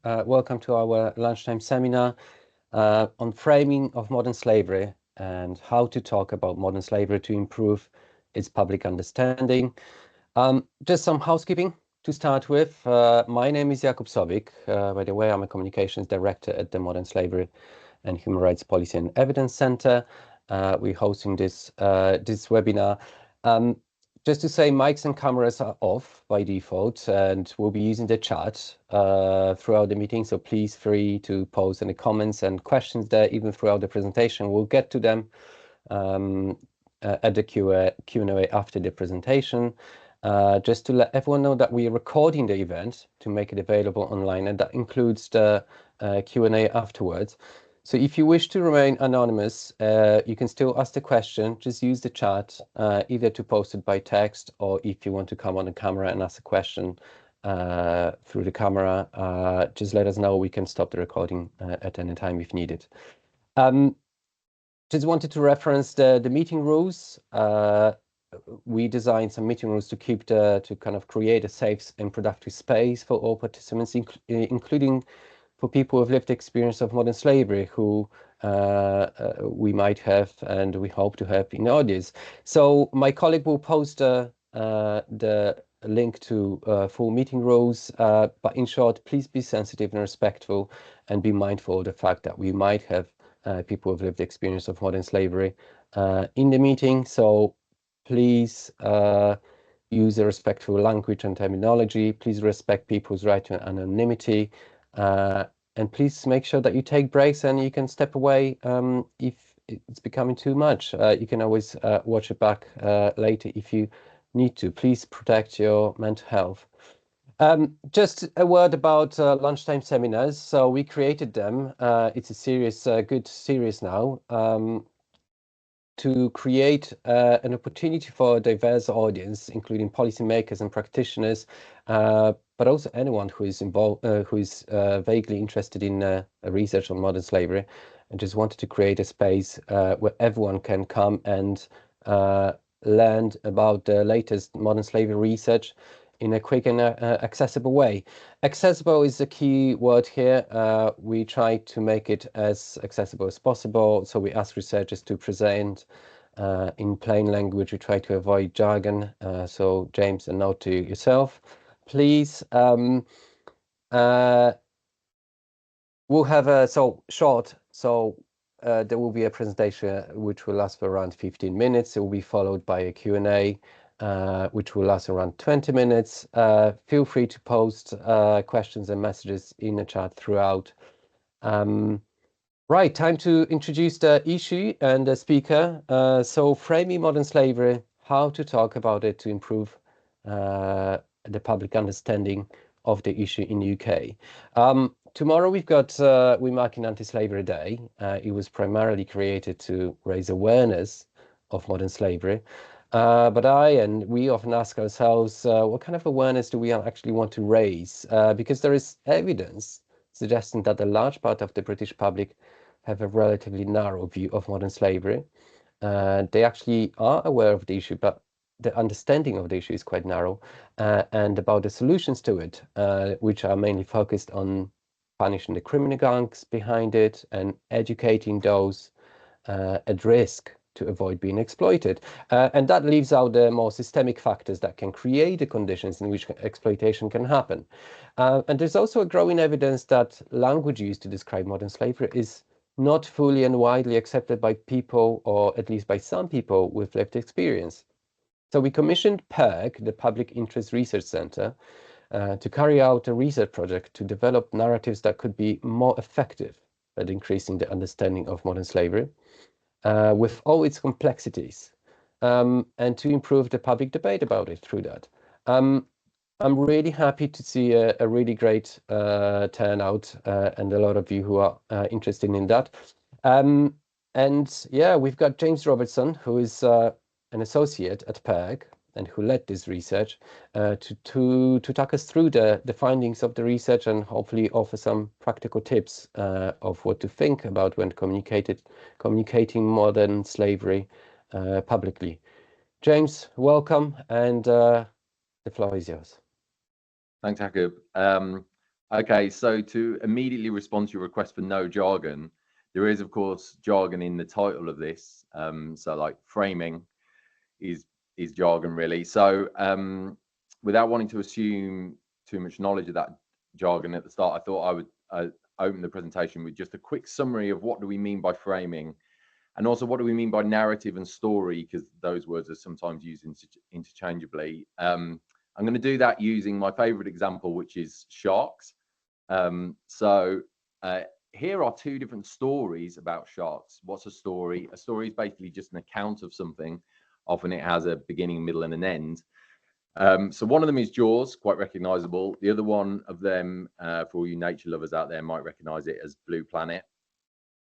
Welcome to our lunchtime seminar on framing of modern slavery and how to talk about modern slavery to improve its public understanding. Just some housekeeping to start with. My name is Jakub Sobik. By the way, I'm a communications director at the Modern Slavery and Human Rights Policy and Evidence Center. We're hosting this webinar. Just to say, mics and cameras are off by default, and we'll be using the chat throughout the meeting. So please free to post any comments and questions there, even throughout the presentation. We'll get to them at the Q&A after the presentation. Just to let everyone know that we are recording the event to make it available online, and that includes the Q&A afterwards. So if you wish to remain anonymous, you can still ask the question. Just use the chat, either to post it by text, or if you want to come on the camera and ask a question through the camera, just let us know. We can stop the recording at any time if needed. Just wanted to reference the meeting rules. We designed some meeting rules to kind of create a safe and productive space for all participants, including for people with lived experience of modern slavery who we might have and we hope to have in the audience. So my colleague will post the link to full meeting rules, but in short, please be sensitive and respectful and be mindful of the fact that we might have people with lived experience of modern slavery in the meeting. So please use a respectful language and terminology. Please respect people's right to anonymity. And please make sure that you take breaks and you can step away if it's becoming too much. You can always watch it back later if you need to. Please protect your mental health. Just a word about lunchtime seminars. So we created them. It's a series, good series now, to create an opportunity for a diverse audience, including policymakers and practitioners, but also anyone who is involved, who is vaguely interested in research on modern slavery, and just wanted to create a space where everyone can come and learn about the latest modern slavery research in a quick and accessible way. Accessible is the key word here. We try to make it as accessible as possible. So we ask researchers to present in plain language. We try to avoid jargon. So James, a note to yourself, please. We'll have a there will be a presentation which will last for around 15 minutes. It will be followed by a Q&A, which will last around 20 minutes. Feel free to post questions and messages in the chat throughout. Right, time to introduce the issue and the speaker. So framing modern slavery, how to talk about it to improve the public understanding of the issue in the UK. Tomorrow we're marking Anti-Slavery Day. It was primarily created to raise awareness of modern slavery. But we often ask ourselves, what kind of awareness do we actually want to raise? Because there is evidence suggesting that a large part of the British public have a relatively narrow view of modern slavery. They actually are aware of the issue, but the understanding of the issue is quite narrow, and about the solutions to it, which are mainly focused on punishing the criminal gangs behind it and educating those at risk to avoid being exploited. And that leaves out the more systemic factors that can create the conditions in which exploitation can happen. And there's also a growing evidence that language used to describe modern slavery is not fully and widely accepted by people, or at least by some people with lived experience. So we commissioned PIRC, the Public Interest Research Center, to carry out a research project to develop narratives that could be more effective at increasing the understanding of modern slavery, with all its complexities, and to improve the public debate about it through that. I'm really happy to see a really great turnout and a lot of you who are interested in that. And yeah, we've got James Robertson, who is an associate at PIRC and who led this research, to talk us through the findings of the research and hopefully offer some practical tips of what to think about when communicating modern slavery publicly. James, welcome, and the floor is yours. Thanks, Jakub. Okay, so to immediately respond to your request for no jargon, there is, of course, jargon in the title of this. So, like framing is jargon, really. So, without wanting to assume too much knowledge of that jargon at the start, I thought I would open the presentation with just a quick summary of what do we mean by framing, and also what do we mean by narrative and story, because those words are sometimes used interchangeably. I'm going to do that using my favorite example, which is sharks. So here are two different stories about sharks. What's a story? A story is basically just an account of something. Often it has a beginning, middle, and an end. So one of them is Jaws, quite recognizable. The other one of them, for all you nature lovers out there, might recognize it as Blue Planet.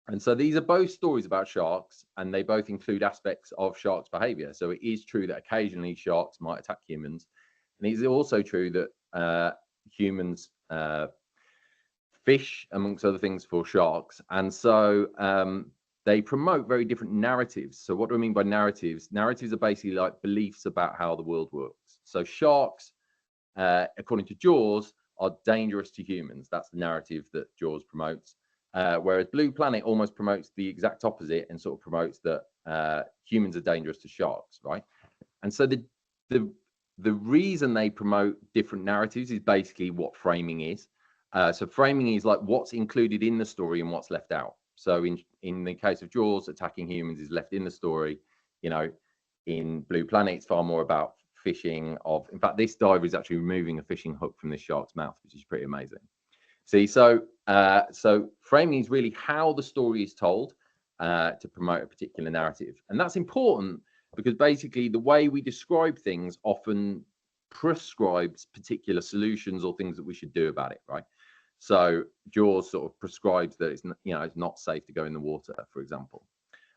And so these are both stories about sharks, and they both include aspects of sharks' behavior. So it is true that occasionally sharks might attack humans. And it is also true that humans fish, amongst other things, for sharks. And so they promote very different narratives. So what do I mean by narratives? Narratives are basically like beliefs about how the world works. So sharks, according to Jaws, are dangerous to humans. That's the narrative that Jaws promotes. Whereas Blue Planet almost promotes the exact opposite and sort of promotes that humans are dangerous to sharks, right? And so the reason they promote different narratives is basically what framing is. So framing is like what's included in the story and what's left out. So in the case of Jaws, attacking humans is left in the story. You know, in Blue Planet, it's far more about fishing of. In fact, this diver is actually removing a fishing hook from this shark's mouth, which is pretty amazing. See, so framing is really how the story is told to promote a particular narrative, and that's important because basically the way we describe things often prescribes particular solutions or things that we should do about it, right? So Jaws sort of prescribes that it's not safe to go in the water, for example,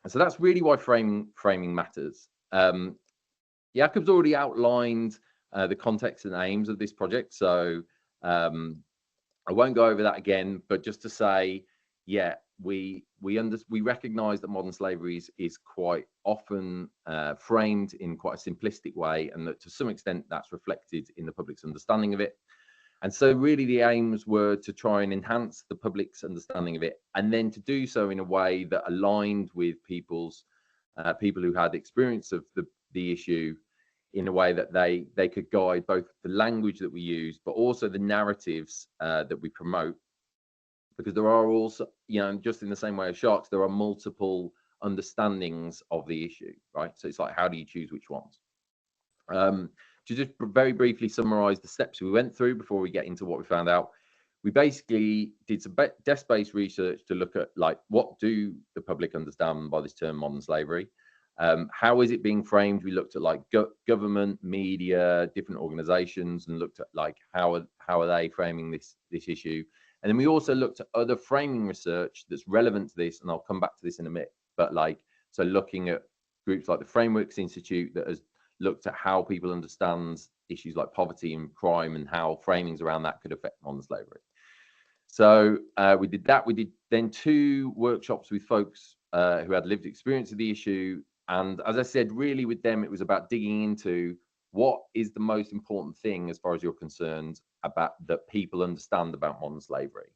and so that's really why framing matters. Jakob's already outlined the context and aims of this project, so I won't go over that again, but just to say, yeah, we recognise that modern slavery is quite often framed in quite a simplistic way, and that to some extent that's reflected in the public's understanding of it. And so really the aims were to try and enhance the public's understanding of it, and then to do so in a way that aligned with people who had experience of the issue, in a way that they could guide both the language that we use, but also the narratives that we promote. Because there are also, just in the same way as sharks, there are multiple understandings of the issue, right? So it's like, how do you choose which ones? To just very briefly summarize the steps we went through before we get into what we found out, we basically did some desk-based research to look at, like, what do the public understand by this term modern slavery? How is it being framed? We looked at like government, media, different organizations, and looked at like how are they framing this issue. And then we also looked at other framing research that's relevant to this, and I'll come back to this in a minute. But so looking at groups like the Frameworks Institute that has looked at how people understand issues like poverty and crime and how framings around that could affect modern slavery. So we did that. We did then 2 workshops with folks who had lived experience of the issue. And as I said, really with them, it was about digging into what is the most important thing, as far as you're concerned, about that people understand about modern slavery.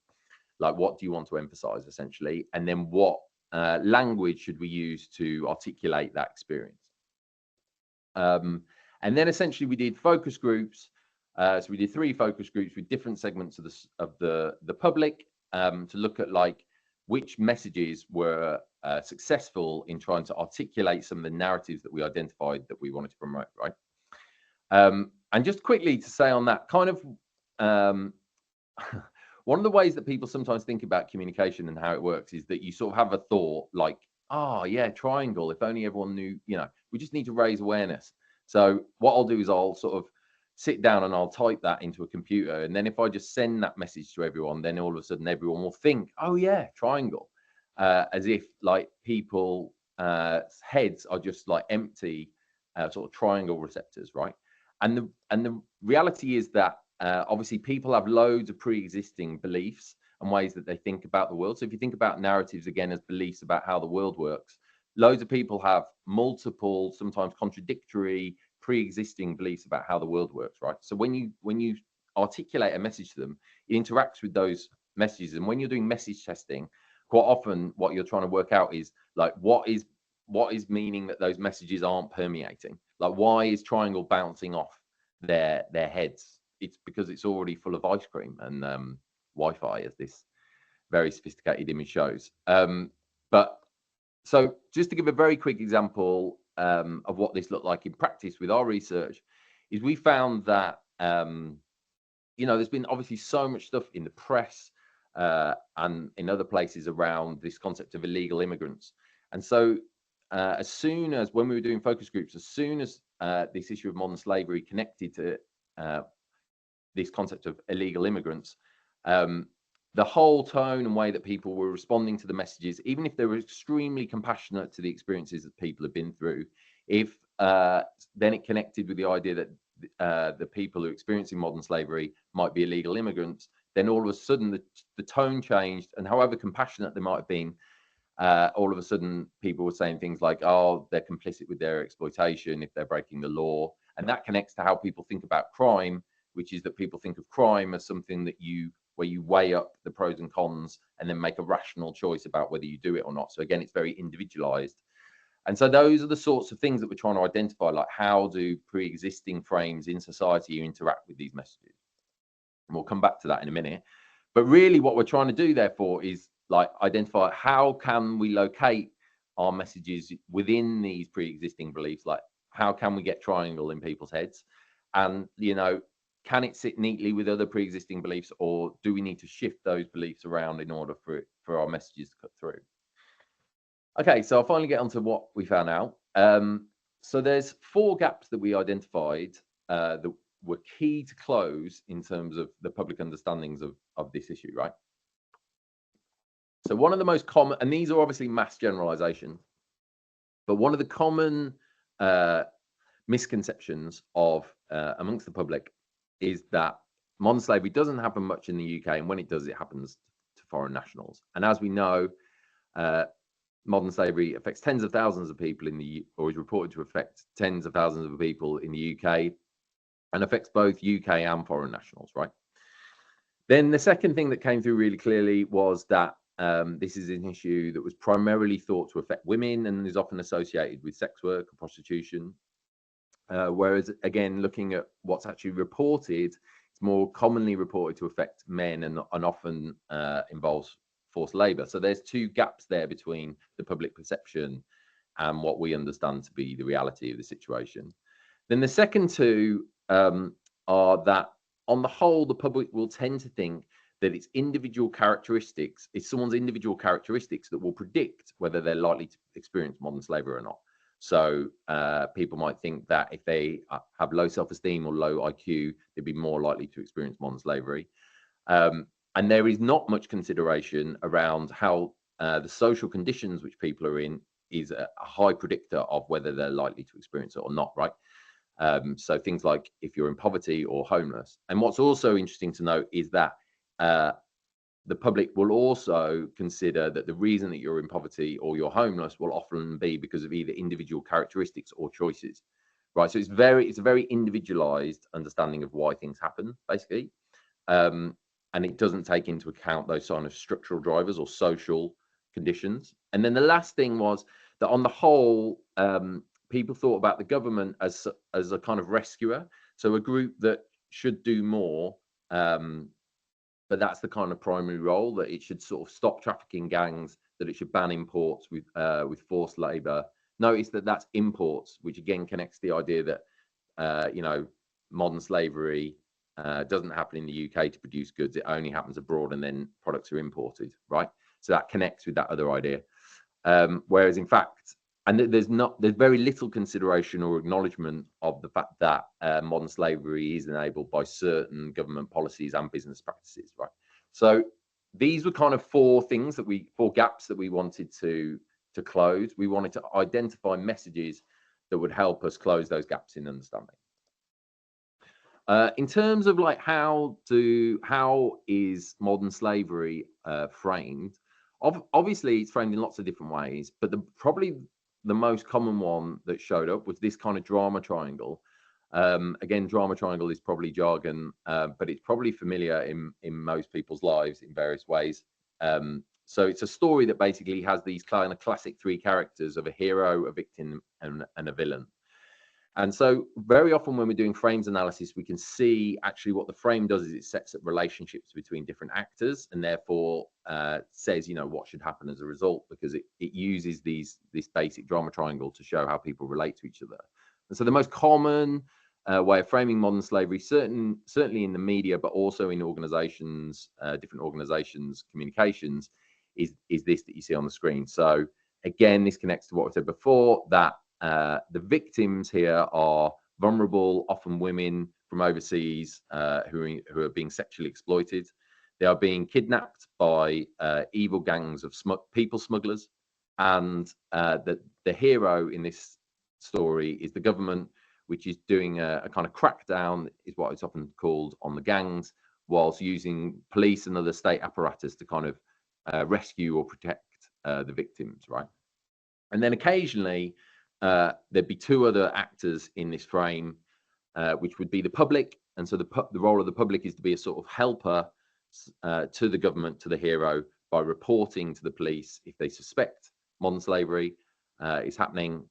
Like, what do you want to emphasize, essentially? And then what language should we use to articulate that experience? And then essentially we did focus groups. So we did 3 focus groups with different segments of the public to look at like which messages were successful in trying to articulate some of the narratives that we identified that we wanted to promote, right? And just quickly to say on that, kind of one of the ways that people sometimes think about communication and how it works is that you sort of have a thought like, oh yeah, triangle, if only everyone knew, we just need to raise awareness. So what I'll do is I'll sort of sit down and I'll type that into a computer, and then if I just send that message to everyone, then all of a sudden everyone will think, oh yeah, triangle, as if like people heads are just like empty sort of triangle receptors, right? And the reality is that obviously people have loads of pre-existing beliefs and ways that they think about the world. So if you think about narratives again as beliefs about how the world works, loads of people have multiple, sometimes contradictory, pre-existing beliefs about how the world works, right? So when you articulate a message to them, it interacts with those messages. And when you're doing message testing, quite often what you're trying to work out is like what is meaning that those messages aren't permeating. Like, why is triangle bouncing off their heads? It's because it's already full of ice cream and Wi-Fi, as this very sophisticated image shows. But so just to give a very quick example of what this looked like in practice with our research, is we found that there's been obviously so much stuff in the press and in other places around this concept of illegal immigrants. And so as soon as, when we were doing focus groups, as soon as this issue of modern slavery connected to this concept of illegal immigrants, the whole tone and way that people were responding to the messages, even if they were extremely compassionate to the experiences that people have been through, if then it connected with the idea that the people who are experiencing modern slavery might be illegal immigrants, then all of a sudden the tone changed, and however compassionate they might have been, all of a sudden people were saying things like, oh, they're complicit with their exploitation if they're breaking the law. And that connects to how people think about crime, which is that people think of crime as something that where you weigh up the pros and cons and then make a rational choice about whether you do it or not. So again, it's very individualized. And so those are the sorts of things that we're trying to identify, like how do pre-existing frames in society interact with these messages? And we'll come back to that in a minute. But really what we're trying to do, therefore, is like identify how can we locate our messages within these pre-existing beliefs, like how can we get triangle in people's heads? And, can it sit neatly with other pre-existing beliefs, or do we need to shift those beliefs around in order for our messages to cut through? Okay, so I'll finally get onto what we found out. So there's 4 gaps that we identified that were key to close in terms of the public understandings of this issue, right? So one of the most common, and these are obviously mass generalizations, but one of the common misconceptions of amongst the public is that modern slavery doesn't happen much in the UK, and when it does, it happens to foreign nationals. And as we know, modern slavery affects tens of thousands of people or is reported to affect tens of thousands of people in the UK, and affects both UK and foreign nationals, right? Then the second thing that came through really clearly was that this is an issue that was primarily thought to affect women and is often associated with sex work or prostitution. Whereas, again, looking at what's actually reported, it's more commonly reported to affect men and often involves forced labor. So there's 2 gaps there between the public perception and what we understand to be the reality of the situation. Then the second 2 are that, on the whole, the public will tend to think that it's someone's individual characteristics that will predict whether they're likely to experience modern slavery or not. So people might think that if they have low self-esteem or low IQ, they'd be more likely to experience modern slavery. And there is not much consideration around how the social conditions which people are in is a high predictor of whether they're likely to experience it or not, right? So things like if you're in poverty or homeless. And what's also interesting to note is that the public will also consider that the reason that you're in poverty or you're homeless will often be because of either individual characteristics or choices, right? So it's a very individualized understanding of why things happen, basically. And it doesn't take into account those kind of structural drivers or social conditions. And then the last thing was that, on the whole, people thought about the government as a kind of rescuer, so a group that should do more, but that's the kind of primary role, that it should sort of stop trafficking gangs, that it should ban imports with forced labor. Notice that that's imports, which again connects the idea that modern slavery doesn't happen in the UK to produce goods. It only happens abroad, and then products are imported, right? So that connects with that other idea. Whereas in fact, and there's very little consideration or acknowledgement of the fact that modern slavery is enabled by certain government policies and business practices, right? So these were kind of 4 gaps that we wanted to close. We wanted to identify messages that would help us close those gaps in understanding. In terms of like how is modern slavery framed? Obviously, it's framed in lots of different ways, but probably the most common one that showed up was this kind of drama triangle. Again, drama triangle is probably jargon, but it's probably familiar in most people's lives in various ways. So it's a story that basically has these kind of classic three characters of a hero, a victim, and a villain. And so very often when we're doing frames analysis, we can see actually what the frame does is it sets up relationships between different actors, and therefore says, you know, what should happen as a result, because it uses this basic drama triangle to show how people relate to each other. And so the most common way of framing modern slavery, certainly in the media, but also in organizations, different organizations, communications, is this that you see on the screen. So again, this connects to what I said before, that the victims here are vulnerable, often women from overseas who are being sexually exploited. They are being kidnapped by evil gangs of people smugglers, and the hero in this story is the government, which is doing a kind of crackdown, is what it's often called, on the gangs, whilst using police and other state apparatus to kind of rescue or protect the victims, right? And then occasionally there'd be two other actors in this frame, which would be the public. And so the role of the public is to be a sort of helper to the government, to the hero, by reporting to the police if they suspect modern slavery is happening.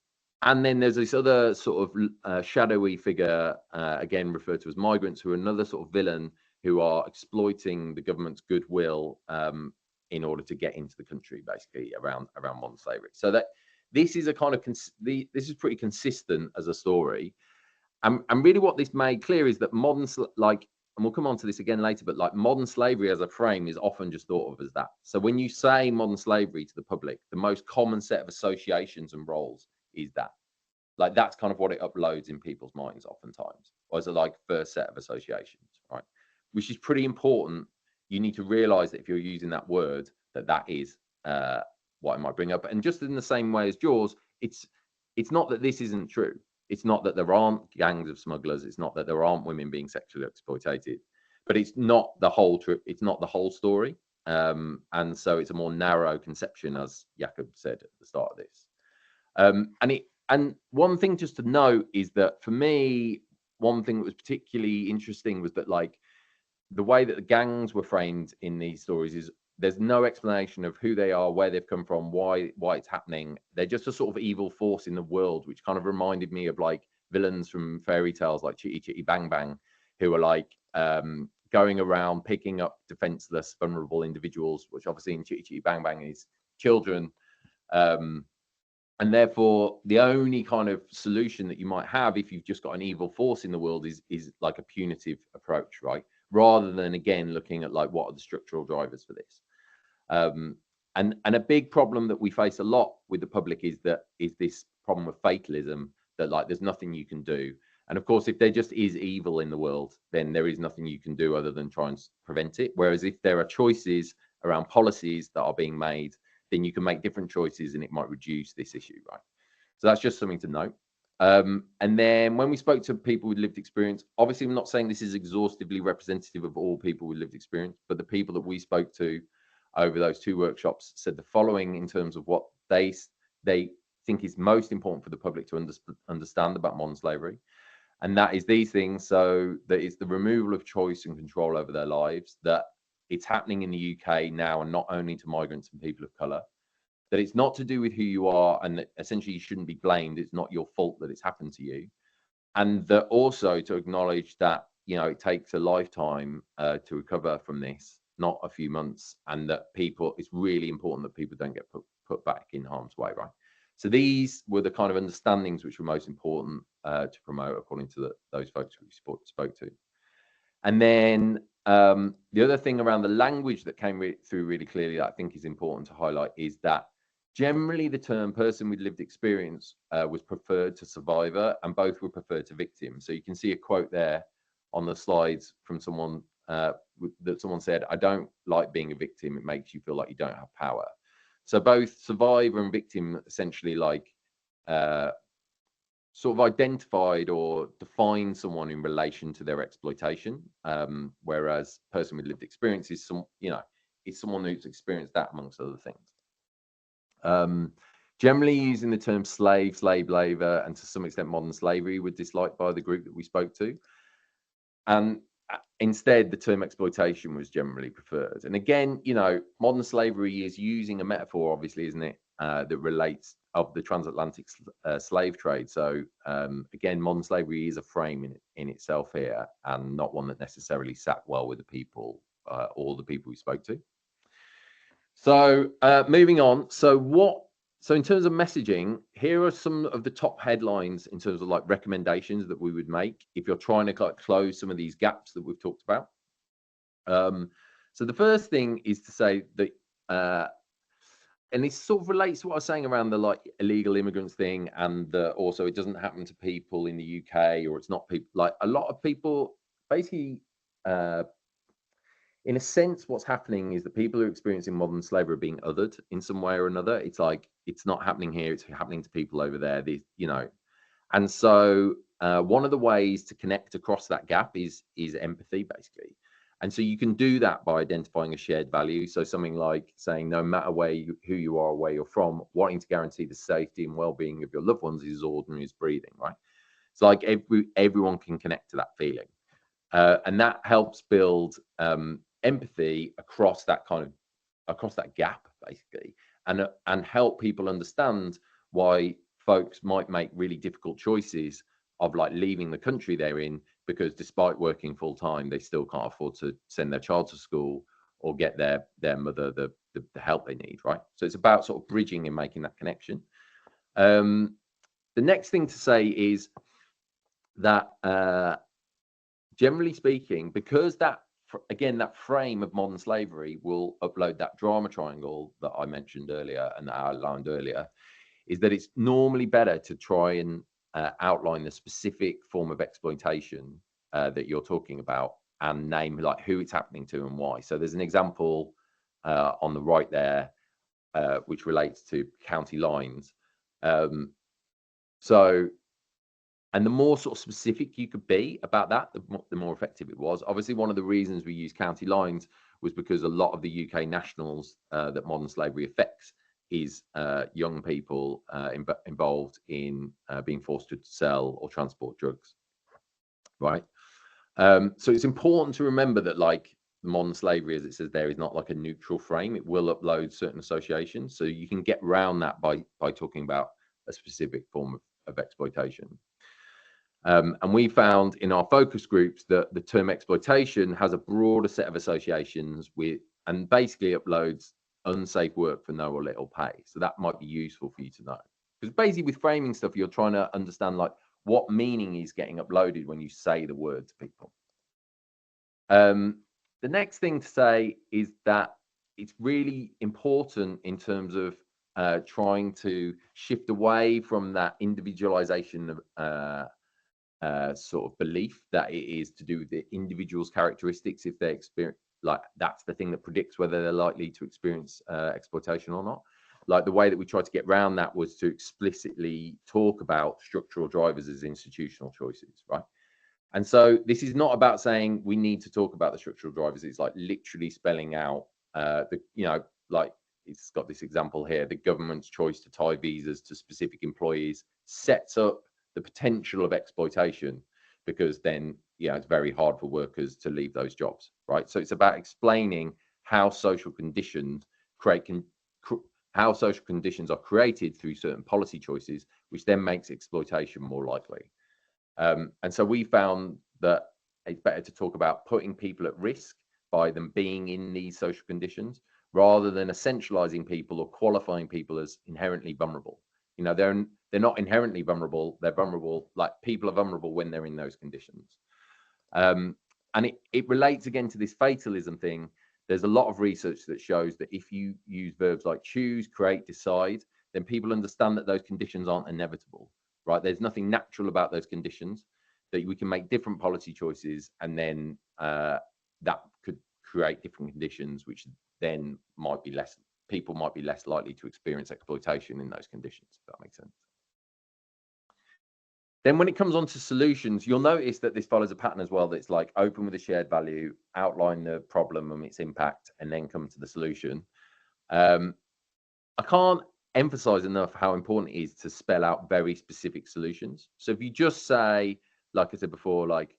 And then there's this other sort of shadowy figure, again referred to as migrants, who are another sort of villain who are exploiting the government's goodwill in order to get into the country, basically around modern slavery. So that this is a kind of this is pretty consistent as a story, and really what this made clear is that modern and we'll come on to this again later, but like modern slavery as a frame is often just thought of as that. So when you say modern slavery to the public, the most common set of associations and roles is that. Like that's kind of what it uploads in people's minds oftentimes, or as a like first set of associations, right? Which is pretty important. You need to realize that if you're using that word, that is what it might bring up. And just in the same way as Jaws, it's not that this isn't true. It's not that there aren't gangs of smugglers. It's not that there aren't women being sexually exploited, but it's not the whole it's not the whole story. And so it's a more narrow conception, as Jakob said at the start of this. And one thing just to note is that for me, one thing that was particularly interesting was that like the way that the gangs were framed in these stories is there's no explanation of who they are, where they've come from, why it's happening. They're just a sort of evil force in the world, which kind of reminded me of like villains from fairy tales like Chitty Chitty Bang Bang, who are like going around picking up defenseless, vulnerable individuals, which obviously in Chitty Chitty Bang Bang is children. And therefore, the only kind of solution that you might have if you've just got an evil force in the world is like a punitive approach, right? Rather than, again, looking at like what are the structural drivers for this. And a big problem that we face a lot with the public is this problem of fatalism, that like there's nothing you can do. And of course, if there just is evil in the world, then there is nothing you can do other than try and prevent it. Whereas if there are choices around policies that are being made, then you can make different choices and it might reduce this issue, right? So that's just something to note. And then when we spoke to people with lived experience, obviously I'm not saying this is exhaustively representative of all people with lived experience, but the people that we spoke to over those two workshops said the following in terms of what they think is most important for the public to understand about modern slavery. And that is these things. So that it's the removal of choice and control over their lives, that it's happening in the UK now, and not only to migrants and people of colour, that it's not to do with who you are, and that essentially you shouldn't be blamed. It's not your fault that it's happened to you. And that also to acknowledge that, you know, it takes a lifetime to recover from this, not a few months, and that it's really important that people don't get put back in harm's way, right? So these were the kind of understandings which were most important to promote, according to those folks we spoke to. And then the other thing around the language that came through really clearly that I think is important to highlight is that generally the term person with lived experience was preferred to survivor, and both were preferred to victim. So you can see a quote there on the slides from someone that someone said, "I don't like being a victim. It makes you feel like you don't have power." So both survivor and victim essentially like sort of identified or defined someone in relation to their exploitation, whereas person with lived experience is is someone who's experienced that, amongst other things. Generally using the term slave, slave labor, and to some extent modern slavery were disliked by the group that we spoke to. And instead, the term exploitation was generally preferred. And again, you know, modern slavery is using a metaphor, obviously, isn't it, that relates of the transatlantic slave trade. So again, modern slavery is a frame in itself here, and not one that necessarily sat well with the people, all the people we spoke to. So moving on. So in terms of messaging, here are some of the top headlines in terms of like recommendations that we would make if you're trying to like close some of these gaps that we've talked about. So the first thing is to say that, and this sort of relates to what I was saying around the like illegal immigrants thing, and also it doesn't happen to people in the UK, or it's not people, like a lot of people basically, in a sense, what's happening is that people who are experiencing modern slavery are being othered in some way or another. It's like, it's not happening here, it's happening to people over there, you know. And so one of the ways to connect across that gap is empathy, basically. And so you can do that by identifying a shared value. So something like saying, no matter who you are, where you're from, wanting to guarantee the safety and well-being of your loved ones is ordinary as breathing, right? It's like everyone can connect to that feeling. And that helps build empathy across that gap, basically, and help people understand why folks might make really difficult choices of like leaving the country they're in, because despite working full time, they still can't afford to send their child to school or get their mother the help they need, right? So it's about sort of bridging and making that connection. The next thing to say is that generally speaking, because that, again, that frame of modern slavery will upload that drama triangle that I mentioned earlier and that I outlined earlier, is that it's normally better to try and outline the specific form of exploitation that you're talking about, and name like who it's happening to and why. So there's an example on the right there, which relates to county lines. And the more sort of specific you could be about that, the more effective it was. Obviously, one of the reasons we use county lines was because a lot of the UK nationals that modern slavery affects is young people involved in being forced to sell or transport drugs, right? So it's important to remember that, like, modern slavery, as it says there, is not like a neutral frame. It will upload certain associations, so you can get around that by talking about a specific form of exploitation. And we found in our focus groups that the term exploitation has a broader set of associations with, and basically uploads unsafe work for no or little pay. So that might be useful for you to know, because basically with framing stuff, you're trying to understand like what meaning is getting uploaded when you say the word to people. The next thing to say is that it's really important in terms of trying to shift away from that individualization of sort of belief that it is to do with the individual's characteristics, if they experience, like, that's the thing that predicts whether they're likely to experience exploitation or not. Like, the way that we tried to get around that was to explicitly talk about structural drivers as institutional choices, right? And so this is not about saying we need to talk about the structural drivers. It's like literally spelling out like it's got this example here: the government's choice to tie visas to specific employees sets up the potential of exploitation, because then it's very hard for workers to leave those jobs, right? So it's about explaining how social conditions how social conditions are created through certain policy choices, which then makes exploitation more likely. And so we found that it's better to talk about putting people at risk by them being in these social conditions, rather than essentializing people or qualifying people as inherently vulnerable. They're not inherently vulnerable. They're vulnerable, like people are vulnerable when they're in those conditions. And it relates again to this fatalism thing. There's a lot of research that shows that if you use verbs like choose, create, decide, then people understand that those conditions aren't inevitable, right? There's nothing natural about those conditions, that we can make different policy choices, and then that could create different conditions, which then people might be less likely to experience exploitation in those conditions, if that makes sense. Then when it comes on to solutions, you'll notice that this follows a pattern as well. That's like open with a shared value, outline the problem and its impact, and then come to the solution. I can't emphasize enough how important it is to spell out very specific solutions. So if you just say, like I said before, like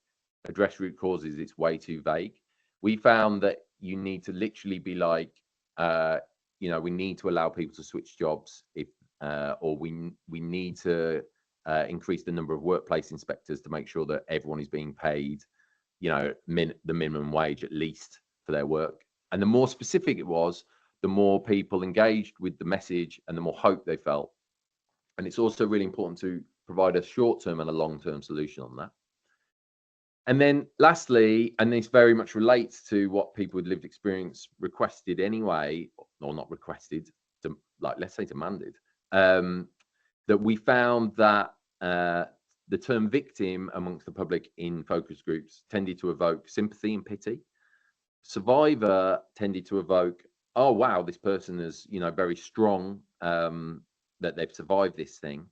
address root causes, it's way too vague. We found that you need to literally be like, we need to allow people to switch jobs if, or we need to increase the number of workplace inspectors to make sure that everyone is being paid, the minimum wage at least for their work. And the more specific it was, the more people engaged with the message and the more hope they felt. And it's also really important to provide a short-term and a long-term solution on that. And then lastly, and this very much relates to what people with lived experience requested anyway, or not requested, let's say demanded, that we found that the term victim amongst the public in focus groups tended to evoke sympathy and pity. Survivor tended to evoke, oh wow, this person is very strong, that they've survived this thing,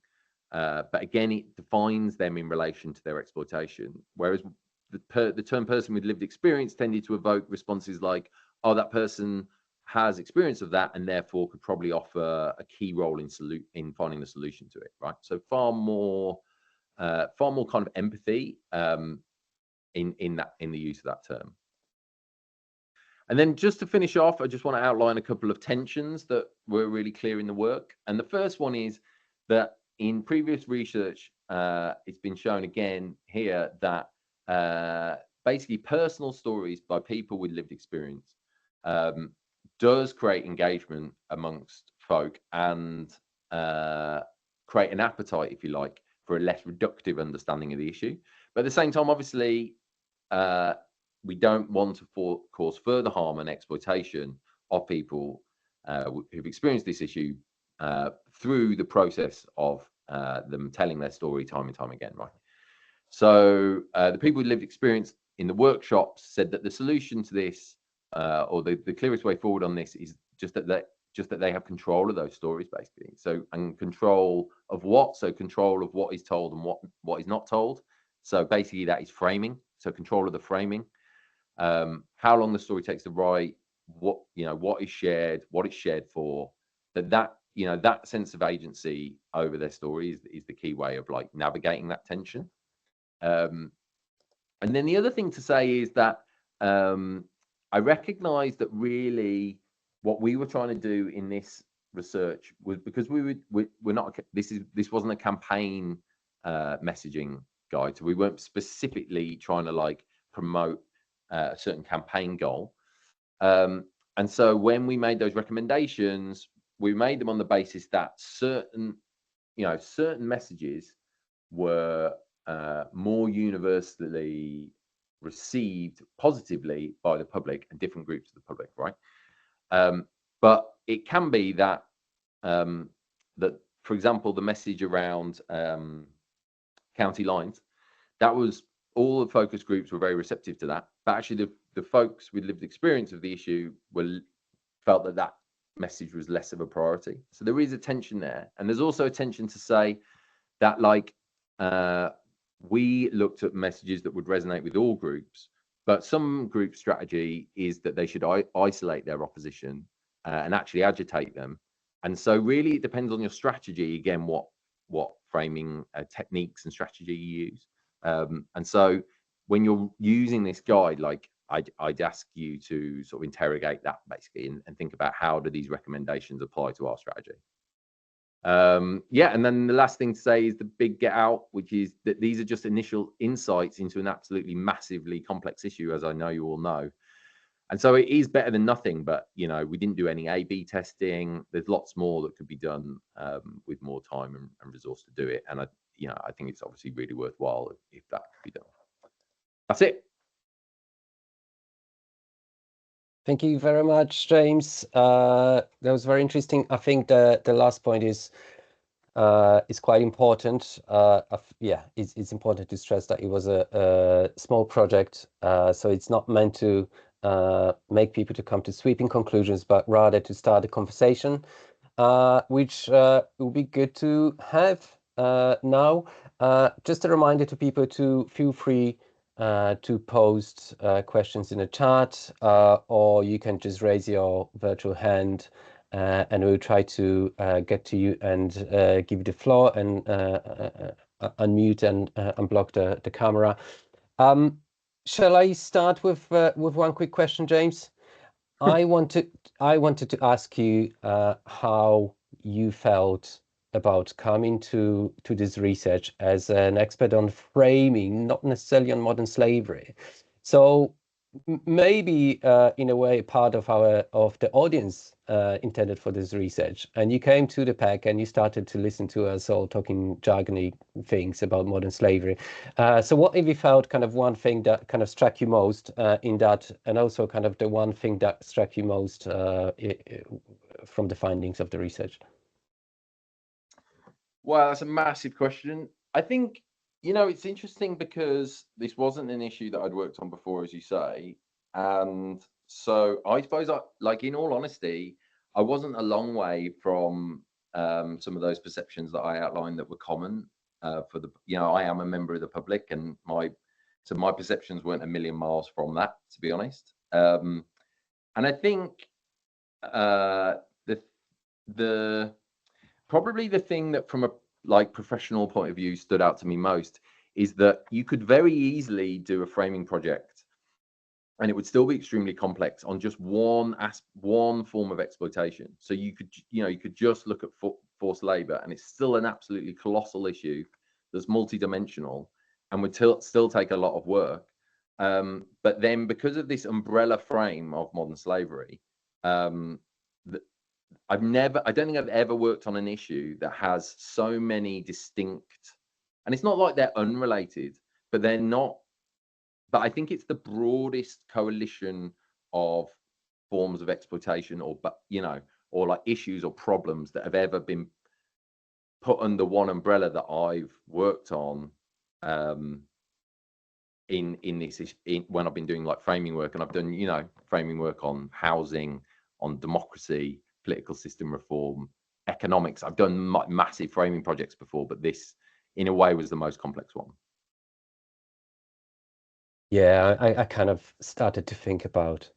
but again it defines them in relation to their exploitation, whereas the term person with lived experience tended to evoke responses like, oh, that person has experience of that and therefore could probably offer a key role in finding the solution to it, right? So far more kind of empathy in the use of that term. And then just to finish off, I just want to outline a couple of tensions that were really clear in the work. And the first one is that in previous research, it's been shown again here that basically personal stories by people with lived experience does create engagement amongst folk and create an appetite, if you like, for a less reductive understanding of the issue. But at the same time, obviously, we don't want to cause further harm and exploitation of people who've experienced this issue through the process of them telling their story time and time again, right? So the people who lived experience in the workshops said that the solution to this, or the clearest way forward on this, is just that they have control of those stories, basically. So, and control of what? So control of what is told and what is not told. So basically that is framing. So control of the framing. How long the story takes to write, what is shared, what it's shared for, that sense of agency over their story is the key way of like navigating that tension. And then the other thing to say is that I recognize that really what we were trying to do in this research was, because we're not, this wasn't a campaign messaging guide, so we weren't specifically trying to like promote a certain campaign goal. And so when we made those recommendations, we made them on the basis that certain messages were more universally received positively by the public and different groups of the public, right? But it can be that that, for example, the message around county lines, that was, all the focus groups were very receptive to that, but actually the folks with lived experience of the issue felt that message was less of a priority. So there is a tension there, and there's also a tension to say that like we looked at messages that would resonate with all groups, but some group strategy is that they should isolate their opposition and actually agitate them. And so really it depends on your strategy, again, what framing techniques and strategy you use. And so when you're using this guide, like I'd ask you to sort of interrogate that basically and think about, how do these recommendations apply to our strategy? And then the last thing to say is the big get out, which is that these are just initial insights into an absolutely massively complex issue, as I know you all know. And so it is better than nothing, but we didn't do any A/B testing. There's lots more that could be done with more time and resource to do it. And I think it's obviously really worthwhile if that could be done. That's it. Thank you very much, James. That was very interesting. I think the last point is quite important. It's important to stress that it was a small project, so it's not meant to make people to come to sweeping conclusions, but rather to start a conversation, which will be good to have now. Just a reminder to people to feel free to post questions in the chat, or you can just raise your virtual hand and we'll try to get to you and give you the floor and unmute and unblock the camera. Shall I start with one quick question, James? I wanted to ask you how you felt about coming to this research as an expert on framing, not necessarily on modern slavery. So maybe in a way part of the audience intended for this research, and you came to the PEC and you started to listen to us all talking jargony things about modern slavery. So what have you felt kind of one thing that kind of struck you most in that, and also kind of the one thing that struck you most from the findings of the research? Well, that's a massive question. I think, it's interesting because this wasn't an issue that I'd worked on before, as you say. And so I suppose, in all honesty, I wasn't a long way from some of those perceptions that I outlined that were common for I am a member of the public, and my perceptions weren't a million miles from that, to be honest. And I think probably the thing that from a professional point of view stood out to me most is that you could very easily do a framing project and it would still be extremely complex on just one form of exploitation. So you could just look at forced labor and it's still an absolutely colossal issue that's multidimensional and would still take a lot of work. But then because of this umbrella frame of modern slavery, I don't think I've ever worked on an issue that has so many distinct, and it's not like they're unrelated, but they're not. But I think it's the broadest coalition of forms of exploitation or like issues or problems that have ever been put under one umbrella that I've worked on when I've been doing like framing work, and I've done, framing work on housing, on democracy, political system reform, economics. I've done massive framing projects before, but this, in a way, was the most complex one. Yeah, I kind of started to think about,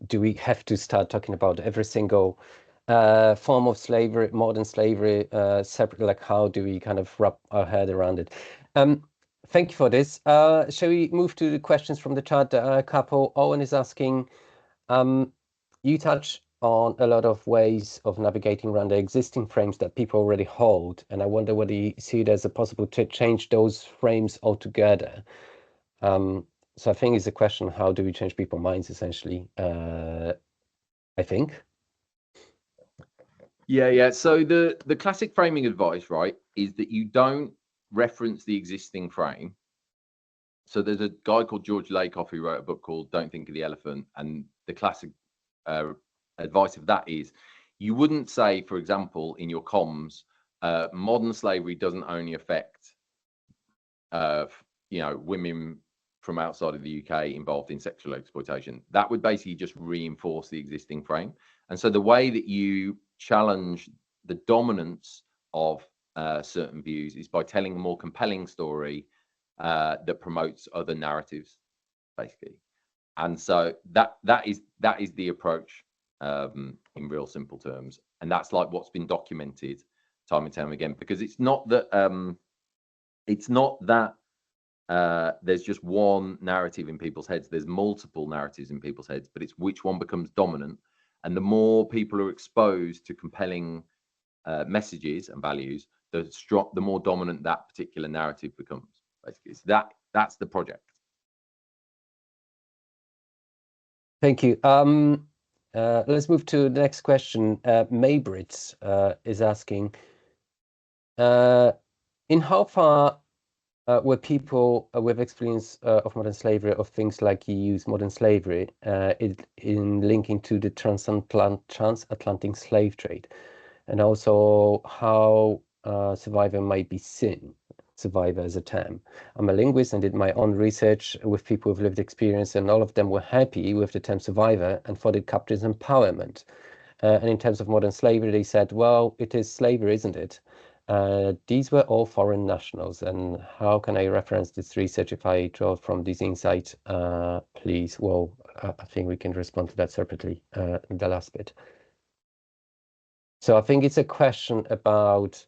do we have to start talking about every single form of slavery, modern slavery, separately? Like, how do we kind of wrap our head around it? Thank you for this. Shall we move to the questions from the chat? A couple. Owen is asking, you touch on a lot of ways of navigating around the existing frames that people already hold, and I wonder whether you see it as a possible to change those frames altogether. So I think it's a question, how do we change people's minds, essentially, I think. Yeah. So the classic framing advice, right, is that you don't reference the existing frame. So there's a guy called George Lakoff who wrote a book called Don't Think of the Elephant, and the classic advice of that is you wouldn't say, for example, in your comms, modern slavery doesn't only affect women from outside of the UK involved in sexual exploitation. That would basically just reinforce the existing frame. And so the way that you challenge the dominance of certain views is by telling a more compelling story that promotes other narratives, basically. And so that is the approach in real simple terms, and that's like what's been documented time and time again. Because it's not that there's just one narrative in people's heads. There's multiple narratives in people's heads, but it's which one becomes dominant. And the more people are exposed to compelling messages and values, the more dominant that particular narrative becomes. Basically, so that's the project. Thank you. Let's move to the next question. Maybrit is asking, in how far were people with experience of modern slavery, of things like you use modern slavery in linking to the transatlantic slave trade, and also how survivor might be seen, survivor as a term. I'm a linguist and did my own research with people with lived experience, and all of them were happy with the term survivor and thought it captures empowerment. And in terms of modern slavery, they said, well, it is slavery, isn't it? These were all foreign nationals. And how can I reference this research if I draw from this insight, please? Well, I think we can respond to that separately in the last bit. So I think it's a question about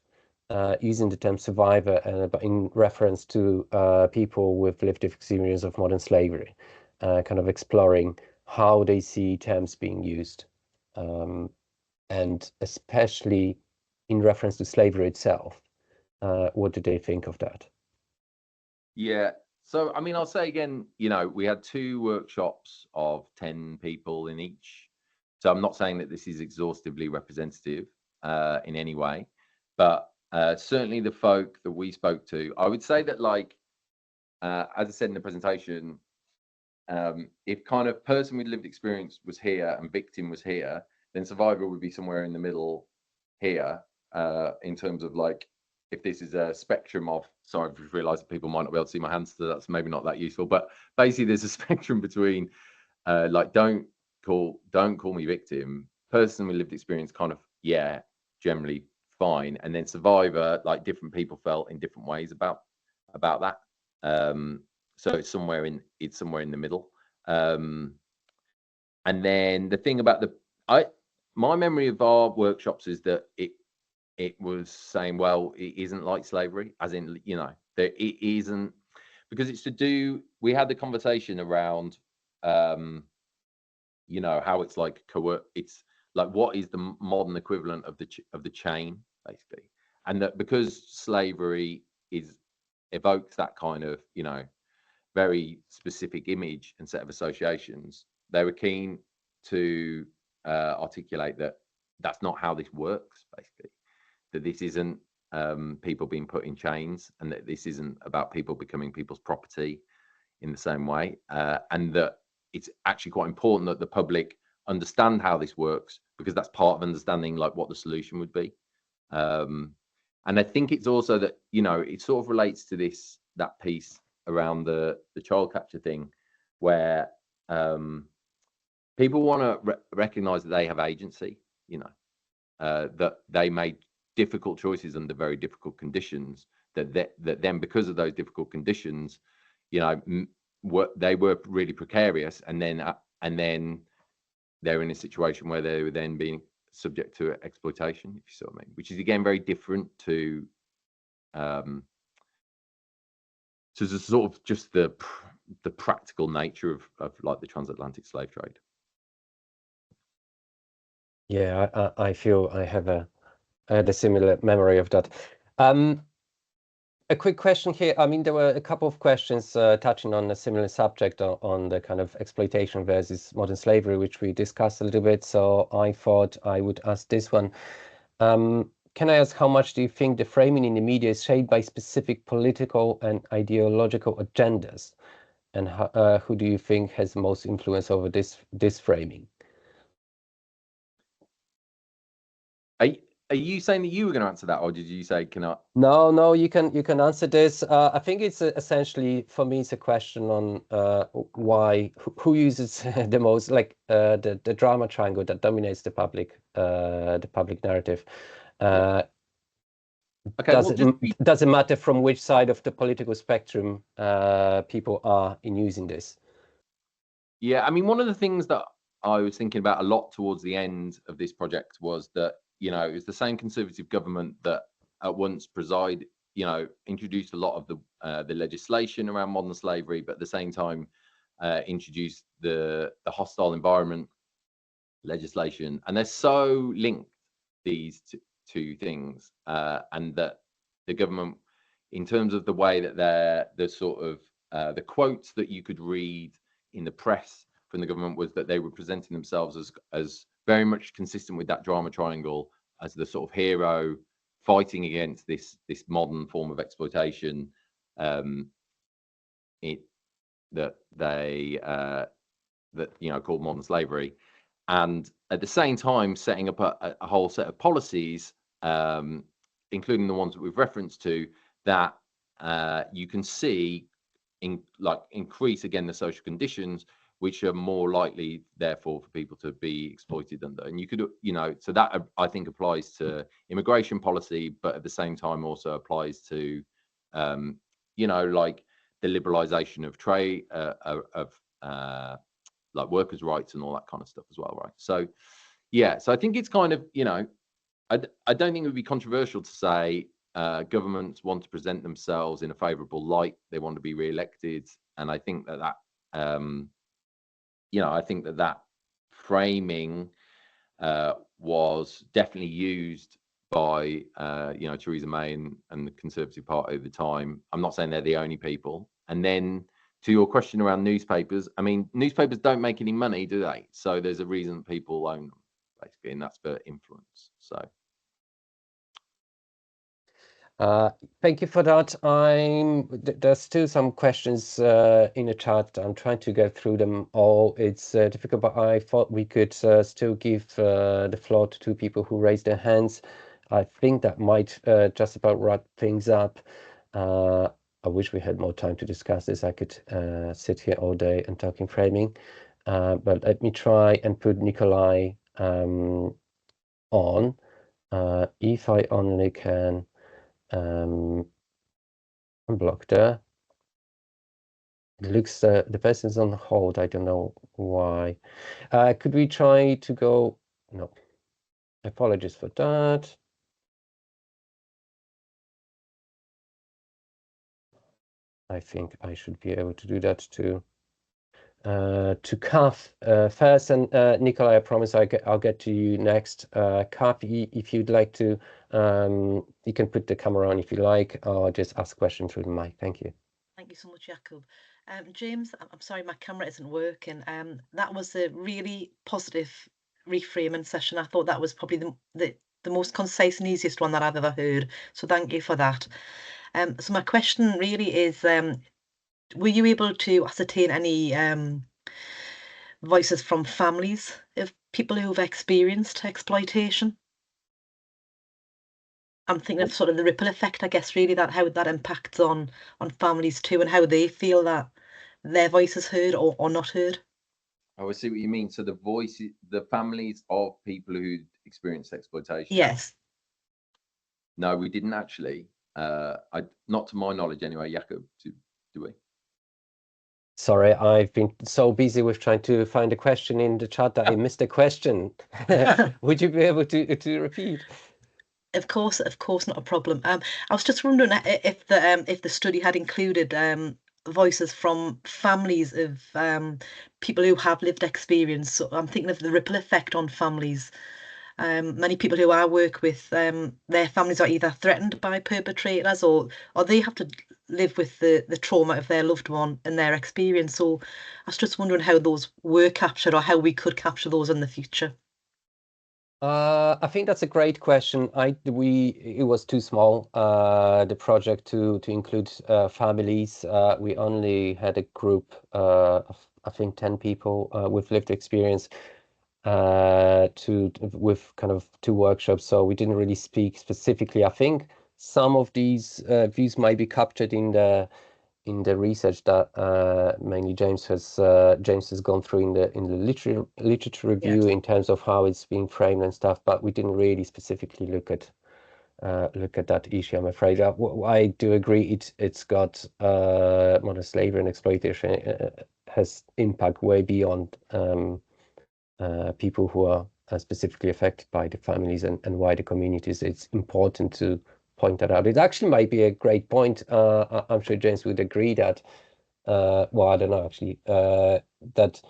using the term survivor in reference to people with lived experience of modern slavery, kind of exploring how they see terms being used, and especially in reference to slavery itself. What do they think of that? Yeah. So, I mean, I'll say again, you know, we had 2 workshops of 10 people in each. So I'm not saying that this is exhaustively representative in any way, but certainly the folk that we spoke to, I would say that, like, as I said in the presentation, if kind of person with lived experience was here and victim was here, then survivor would be somewhere in the middle here, in terms of, like, if this is a spectrum of, sorry, I've just realized that people might not be able to see my hands, so that's maybe not that useful, but basically there's a spectrum between like, don't call me victim, person with lived experience, kind of, yeah, generally fine, and then survivor, like, different people felt in different ways about that. So it's somewhere in the middle. And then the thing about my memory of our workshops is that it was saying, well, it isn't like slavery, as in, you know, that it isn't, because it's to do, we had the conversation around you know, how it's like it's like, what is the modern equivalent of the chain, basically, and that because slavery evokes that kind of, you know, very specific image and set of associations, they were keen to articulate that that's not how this works, basically, that this isn't people being put in chains, and that this isn't about people becoming people's property in the same way, and that it's actually quite important that the public understand how this works, because that's part of understanding, like, what the solution would be. And I think it's also that, you know, it sort of relates to that piece around the child capture thing, where people want to recognize that they have agency, you know, that they made difficult choices under very difficult conditions, that then, because of those difficult conditions, you know, they were really precarious, and then they're in a situation where they were then being subject to exploitation, if you see what I mean, which is again very different to the sort of just the practical nature of like the transatlantic slave trade. Yeah, I feel I had a similar memory of that. A quick question here. I mean, there were a couple of questions touching on a similar subject on the kind of exploitation versus modern slavery, which we discussed a little bit. So I thought I would ask this one. Can I ask, how much do you think the framing in the media is shaped by specific political and ideological agendas? And who do you think has most influence over this framing? Are you saying that you were going to answer that, or did you say, can I? No, you can answer this. I think it's essentially, for me, it's a question on who uses the most, like the drama triangle that dominates the public narrative. Okay, well, Doesn't matter from which side of the political spectrum people are in using this. Yeah, I mean, one of the things that I was thinking about a lot towards the end of this project was that, you know, it was the same Conservative government that at once introduced a lot of the legislation around modern slavery, but at the same time introduced the hostile environment legislation, and they're so linked, these two things, and that the government, in terms of the way that the sort of the quotes that you could read in the press from the government, was that they were presenting themselves as very much consistent with that drama triangle, as the sort of hero fighting against this modern form of exploitation, called modern slavery, and at the same time setting up a whole set of policies, including the ones that we've referenced to, that you can see increase again the social conditions which are more likely, therefore, for people to be exploited under. And you could, so that I think applies to immigration policy, but at the same time also applies to, like the liberalisation of trade, like workers' rights and all that kind of stuff as well, right? So yeah, so I think it's kind of, you know, I don't think it would be controversial to say governments want to present themselves in a favourable light. They want to be re-elected, and I think that you know, I think that framing was definitely used by you know, Theresa May and the Conservative Party over time. I'm not saying they're the only people. And then to your question around newspapers, I mean, newspapers don't make any money, do they? So there's a reason people own them, basically, and that's for influence. So. Thank you for that. There's still some questions in the chat. I'm trying to go through them all. It's difficult, but I thought we could still give the floor to two people who raised their hands. I think that might just about wrap things up. I wish we had more time to discuss this. I could sit here all day and talk in framing, but let me try and put Nikolai on. If I only can unblock there. It looks the person's on hold. I don't know why. Could we try to go? No. Apologies for that. I think I should be able to do that too. To Kath first, and Nikolai, I promise I'll get to you next. Kath, if you'd like to, you can put the camera on if you like, or just ask questions through the mic. Thank you. Thank you so much, Jakub. James, I'm sorry my camera isn't working. That was a really positive reframing session. I thought that was probably the most concise and easiest one that I've ever heard. So thank you for that. So my question really is, were you able to ascertain any voices from families of people who've experienced exploitation? I'm thinking of sort of the ripple effect, I guess, really, that how that impacts on families too, and how they feel that their voice is heard or not heard. Oh, I see what you mean. So the families of people who experienced exploitation. Yes. No, we didn't actually. Not to my knowledge, anyway. Jakub, do we? Sorry, I've been so busy with trying to find a question in the chat that I missed a question. Would you be able to repeat? Of course, not a problem. I was just wondering if the study had included voices from families of people who have lived experience. So I'm thinking of the ripple effect on families. Many people who I work with, their families are either threatened by perpetrators or they have to live with the trauma of their loved one and their experience. So I was just wondering how those were captured or how we could capture those in the future. I think that's a great question. It was too small, the project to include families. We only had a group of, I think, 10 people with lived experience with kind of 2 workshops. So we didn't really speak specifically. I think some of these views might be captured in the research that mainly James has gone through in the literature review. Yes. In terms of how it's being framed and stuff, but we didn't really specifically look at that issue, I'm afraid. I do agree it's got modern slavery and exploitation has impact way beyond people who are specifically affected by the families and wider communities. It's important to point that out. It actually might be a great point. I'm sure James would agree that, well, I don't know actually, that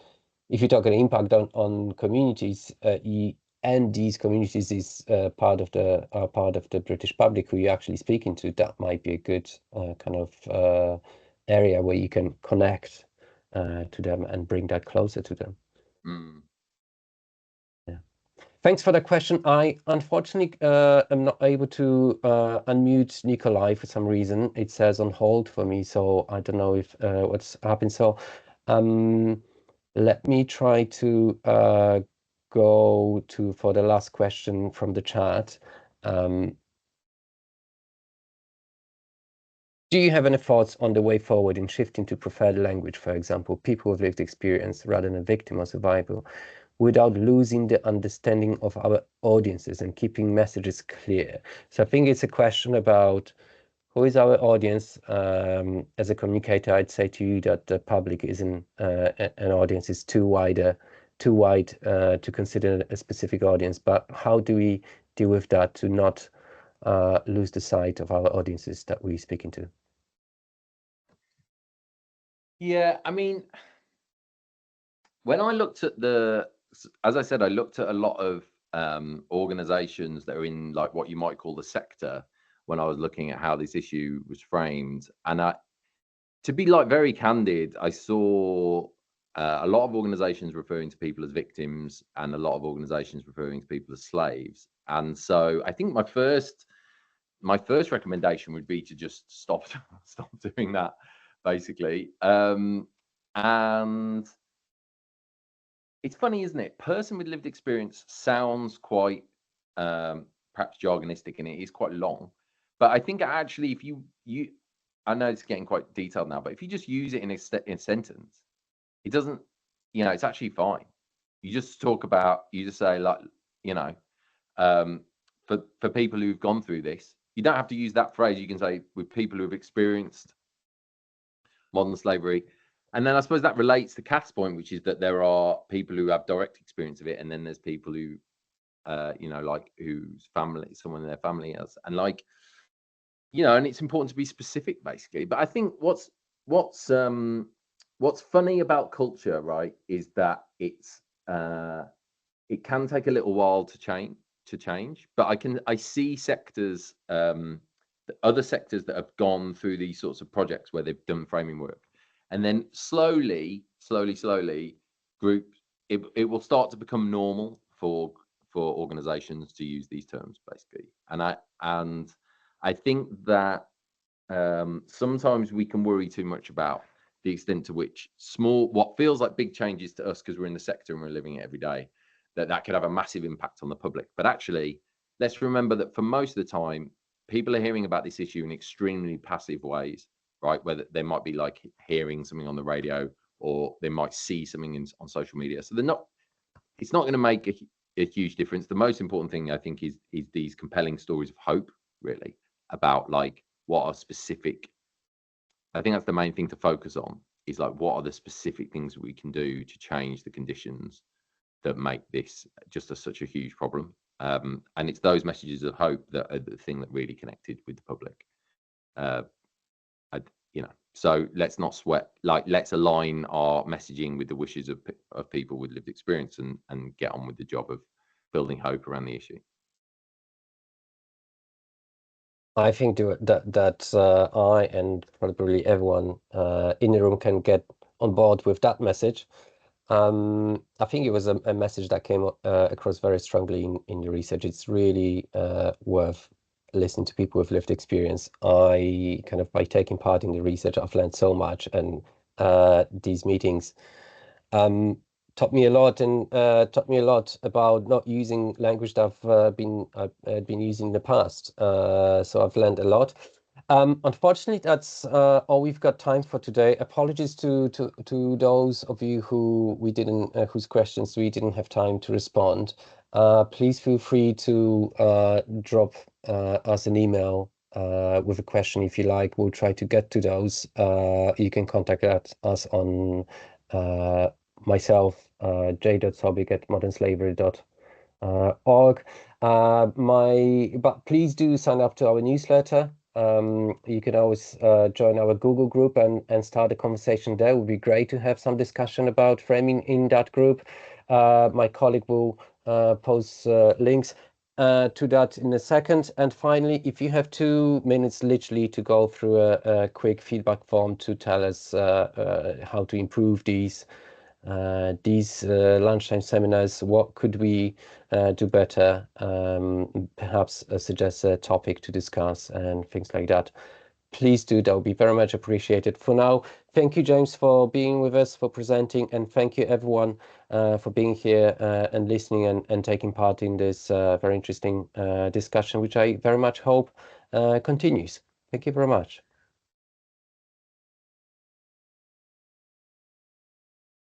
if you talk an impact on communities, and these communities is part of the British public who you're actually speaking to, that might be a good kind of area where you can connect to them and bring that closer to them. Mm. Yeah. Thanks for the question. I unfortunately am not able to unmute Nikolai for some reason. It says on hold for me, so I don't know if what's happened. So let me try to go for the last question from the chat. Do you have any thoughts on the way forward in shifting to preferred language, for example, people with lived experience rather than victim or survival, without losing the understanding of our audiences and keeping messages clear? So I think it's a question about who is our audience? As a communicator, I'd say to you that the public isn't an audience is too wide to consider a specific audience. But how do we deal with that to not lose the sight of our audiences that we're speaking to? Yeah, I mean, when I looked at as I said, I looked at a lot of organizations that are in like what you might call the sector when I was looking at how this issue was framed. And to be like very candid, I saw a lot of organizations referring to people as victims and a lot of organizations referring to people as slaves. And so I think my first recommendation would be to just stop doing that, basically. And it's funny, isn't it? Person with lived experience sounds quite perhaps jargonistic, and it is quite long. But I think actually, if you I know it's getting quite detailed now, but if you just use it in a sentence, it doesn't, it's actually fine. You just say like, for people who've gone through this, you don't have to use that phrase. You can say with people who have experienced modern slavery. And then I suppose that relates to Kath's point, which is that there are people who have direct experience of it, and then there's people who, like whose family, someone in their family has, and like, and it's important to be specific, basically. But I think what's funny about culture, right, is that it can take a little while to change. But I see sectors, other sectors that have gone through these sorts of projects where they've done framing work. And then slowly, groups, it will start to become normal for organizations to use these terms, basically. And I think that sometimes we can worry too much about the extent to which what feels like big changes to us because we're in the sector and we're living it every day, that could have a massive impact on the public. But actually, let's remember that for most of the time, people are hearing about this issue in extremely passive ways. Right, whether they might be like hearing something on the radio or they might see something on social media. So it's not going to make a huge difference. The most important thing, I think, is these compelling stories of hope, really, about like what are specific. I think that's the main thing to focus on, is like what are the specific things we can do to change the conditions that make this just such a huge problem. And it's those messages of hope that are the thing that really connected with the public. So let's not sweat, like let's align our messaging with the wishes of people with lived experience and get on with the job of building hope around the issue. I think that I and probably everyone in the room can get on board with that message. I think it was a message that came across very strongly in the research. It's really worth listening to people with lived experience. I kind of, by taking part in the research, I've learned so much, and these meetings taught me a lot, and taught me a lot about not using language that I've been using in the past. So I've learned a lot. Unfortunately, that's all we've got time for today. Apologies to those of you whose questions we didn't have time to respond. Please feel free to drop us an email with a question if you like. We'll try to get to those. You can contact us on myself, j.sobic@modernslavery.org. But please do sign up to our newsletter. You can always join our Google group and start a conversation there. It would be great to have some discussion about framing in that group. My colleague will post links to that in a second. And finally, if you have 2 minutes literally to go through a quick feedback form to tell us how to improve these lunchtime seminars, what could we do better, perhaps suggest a topic to discuss and things like that, please do. That would be very much appreciated. For now, thank you, James, for being with us, for presenting, and thank you everyone for being here and listening and taking part in this very interesting discussion, which I very much hope continues. Thank you very much.